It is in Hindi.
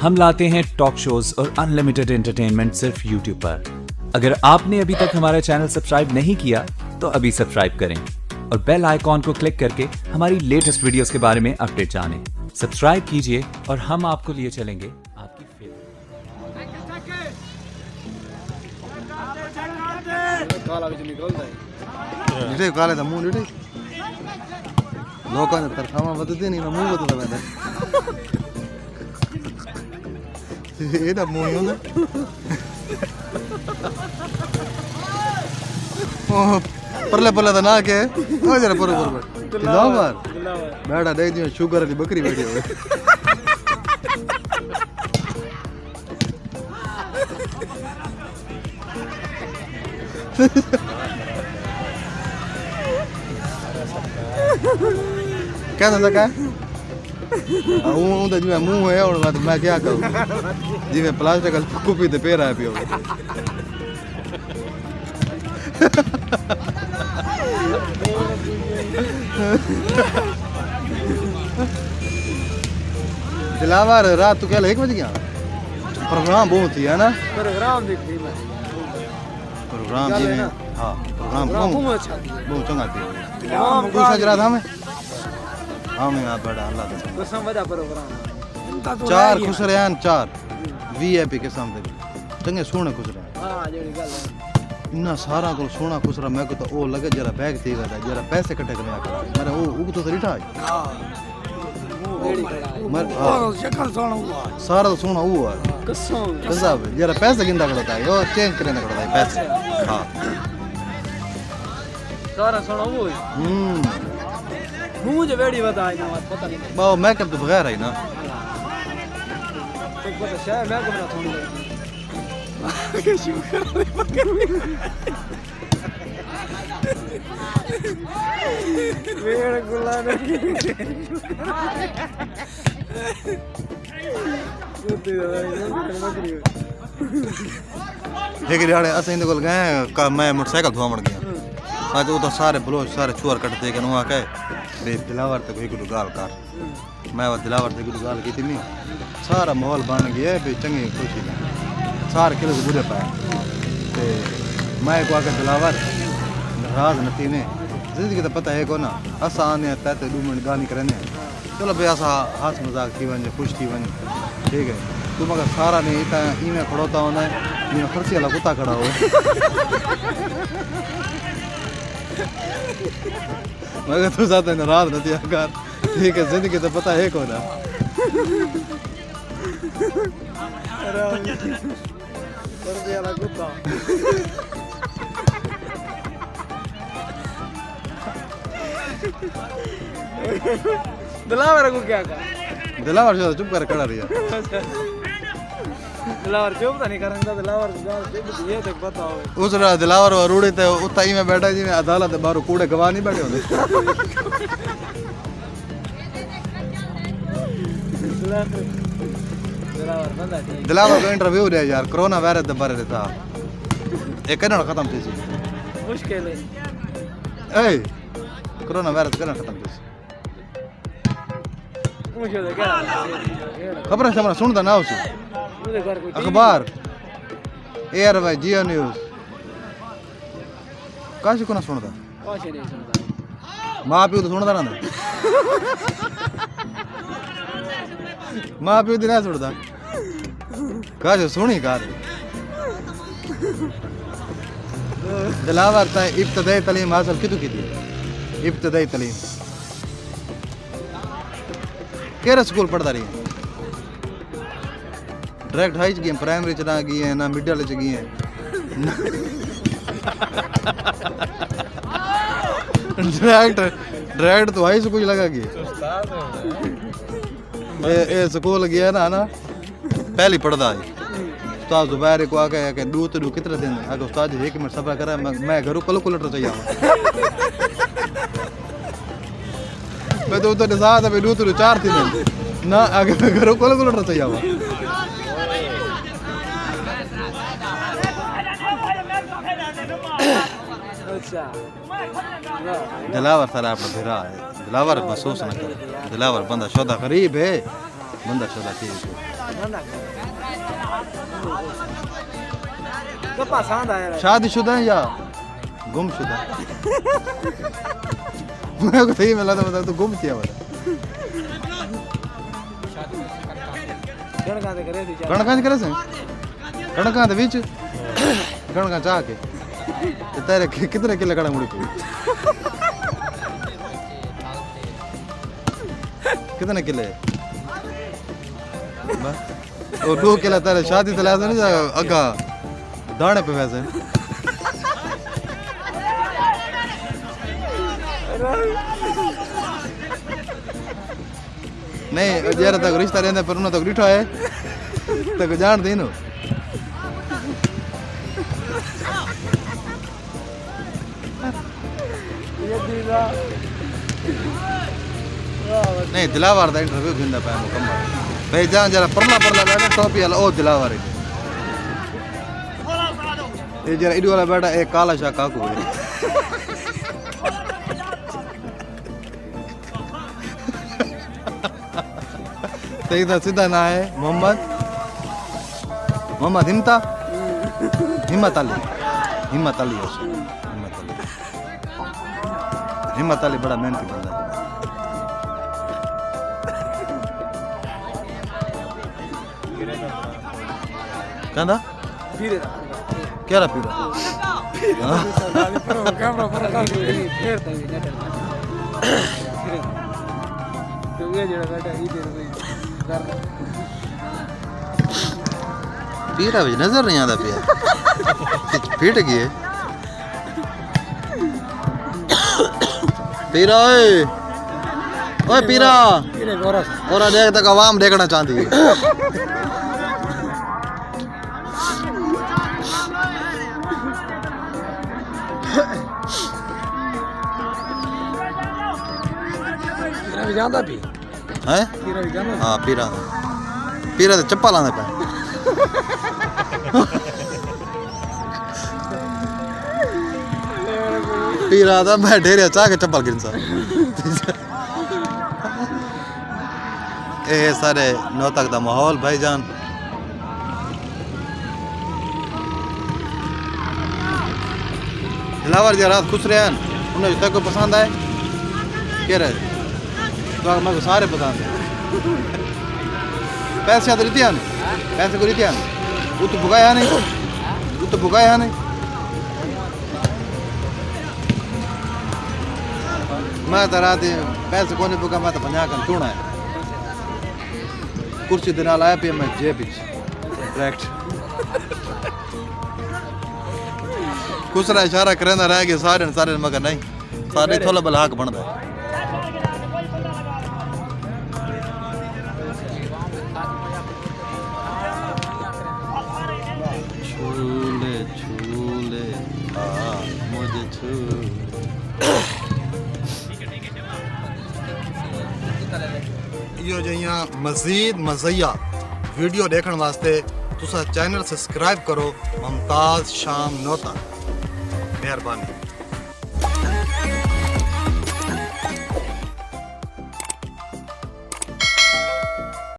हम लाते हैं टॉक शोज और अनलिमिटेड एंटरटेनमेंट सिर्फ यूट्यूब पर। अगर आपने अभी तक हमारा चैनल सब्सक्राइब नहीं किया तो अभी सब्सक्राइब करें और बेल आइकॉन को क्लिक करके हमारी लेटेस्ट वीडियोस के बारे में अपडेट जानें। सब्सक्राइब कीजिए और हम आपको लिए चलेंगे आपकी निटे काले दा मुंह निटे लोकां ने तरखामा बदते नहीं ना मुंह बदता मैंने ये दा मुंह होंदा ओ परले परले दा ना के ओ जरा पर दिलावर बैठा देख दी शुगर दी बकरी बैठी होवे क्या था क्या तो जिम्मे मुंह है और मैं क्या करूँ जिम्मे प्लास्टिक का कुपी ते पेरा है पियो दिलावर रात तू क्या 1 बजे गया प्रोग्राम बहुत ही है ना प्रोग्राम जी हाँ प्रोग्राम बहुत चंगा थी कोई सजरा था मैं हाँ मैं आप बड़ा अल्लाह प्रोग्राम 4 खुश रहे 4 वीआईपी के सामने चंगे सोने खुश रहे इन्ना सारा को सोना खुश रहा मैं को तो ओ लगे जरा बैग थी गया जरा पैसे इकट्ठे करना कर मेरा वो तो रिठा है सारा तो सोना हुआ कसम जरा पैसे गिनता करता है यो चेंज करने करता है पैसे हाँ सारा सोना वो मुझे वेड़ी बता ना पता नहीं बाओ मेकअप तो बगैर है ना तो पता शायद मैं को ना थोड़ी शुक्र वेड़ गुलाने एक रियाड़े अस इंदे कोल गए का मैं मोटरसाइकिल धोवण गया आज वो तो सारे ब्लोच सारे चोर कटते के नुआ कहे बे दिलावर ते कोई गाल कर मैं वो दिलावर ते कोई गाल की नहीं सारा माहौल बन गया बे चंगी खुशी में सारे किलो बुरे पाए ते मैं को आके दिलावर नाराज नती ने जिंदगी तो पता है को ना असा आने ते 2 मिनट गानी करने चलो बे असा हाथ मजाक थी वने खुश थी वने ठीक है तू मगर सारा ने इता इमे खड़ोता होना ये खर्ची वाला कुत्ता खड़ा हो मगर तू ज्यादा नाराज नती आकर ठीक है जिंदगी तो पता है को ना खर्ची वाला कुत्ता दिलावर को क्या कहा दिलावर जो चुप कर खड़ा रही दिलावर चुप नहीं करेंगे दिलावर ये तक पता हो उस दिलावर और रूड़े ते उता ही में बैठा जी में अदालत बाहर कूड़े गवाह नहीं बैठे होंगे दिलावर का इंटरव्यू दिया यार कोरोना वायरस दे बारे था एक कने खत्म थी मुश्किल है ए कोरोना वायरस कने खत्म थी मुश्किल है क्या खबर है सुनता ना उसे अखबार एयर भाई जियो न्यूज़ काश को ना सुनता काश नहीं सुनता मां प्यो तो सुनता ना मां प्यो दिन सुनता काश सुनी कार दिलावर ता इब्तदाई तालीम हासिल कितु की थी इब्तदाई तालीम केरा स्कूल पढ़ता रही डायरेक्ट हाई च गई प्राइमरी च ना गई है ना मिडिल च गई है डायरेक्ट तो हाई स्कूल लगा गई ए स्कूल गया ना पहली पढ़ता है उस्ताद जुबैर को आके कि दूध तो कितने दिन आगे उस्ताद जी 1 मिनट सब्र करा मैं घरों कैलकुलेटर चाहिए मैं तो उधर साथ अभी दूध तो 4 दिन ना आगे मैं घरों कैलकुलेटर चाहिए अच्छा दिलावर सारा अपना फिरा है दिलावर महसूस न करे दिलावर बंदा शोदा गरीब है बंदा शादा ठीक है ना तो पसंद आया शादीशुदा है या गुमशुदा मेरे को सही मिला था बता तो गुम किया वाला गणका करे थी गणकांच करे से गणकां दे बीच गणकां चाह के ते तेरे कितने किले कड़ा मुड़ी पे कितने किले बस और 2 किले तेरे शादी तो लाया नहीं अगा दाने पे वैसे नहीं जरा तक रिश्ता रहंदा पर उन्हें तक डिठो है तक जान दे नो ये दीदा नहीं दिलावर दा इंटरव्यू घिंदा पाया मुकम्मल भाई जान जरा परला बैठा टोपी वाला ओ दिलावर है ये जरा इडी वाला बैठा एक काला शाह काकू है तेरा सीधा ना है मोहम्मद हिम्मत अली हिम्मत अली बड़ा मेहनती बंदा है कहना फिर क्या रहा पीड़ा कैमरा पर फिर तो नेट तो ये जड़ा बैठा इधर पीड़ा भी नजर नहीं आता पिया पीट गई है पीरा ओए पीरा और देख तक आवाम देखना चाहती है ਜਾਂਦਾ ਵੀ है ਪੀਰਾ ਵੀ ਜਾਂਦਾ हाँ पीरा पीरा तो चप्पल आने पे पीरा था मैं ढेरे चाह के चप्पल गिन सा ए सारे नौ तक दा माहौल भाईजान दिलावर जी रात खुश रहे उन्हें तक को पसंद आए क्या रहे तो मेरे को सारे पसंद है पैसे तो रीतियान पैसे को रीतियान वो तो भुगाया नहीं मैं तो रात पैसे को नहीं भुगा मैं तो 50 का चूना है कुर्सी दिन आया पे मैं जेब डायरेक्ट कुछ रा इशारा करना रह गया सारे मगर नहीं सारे थोड़ा बल हक बनता है छूले मुझे छू यो जइया मजीद मज़िया वीडियो देखने वास्ते तुसा चैनल सब्सक्राइब करो मुमताज़ शाम नौता मेहरबानी।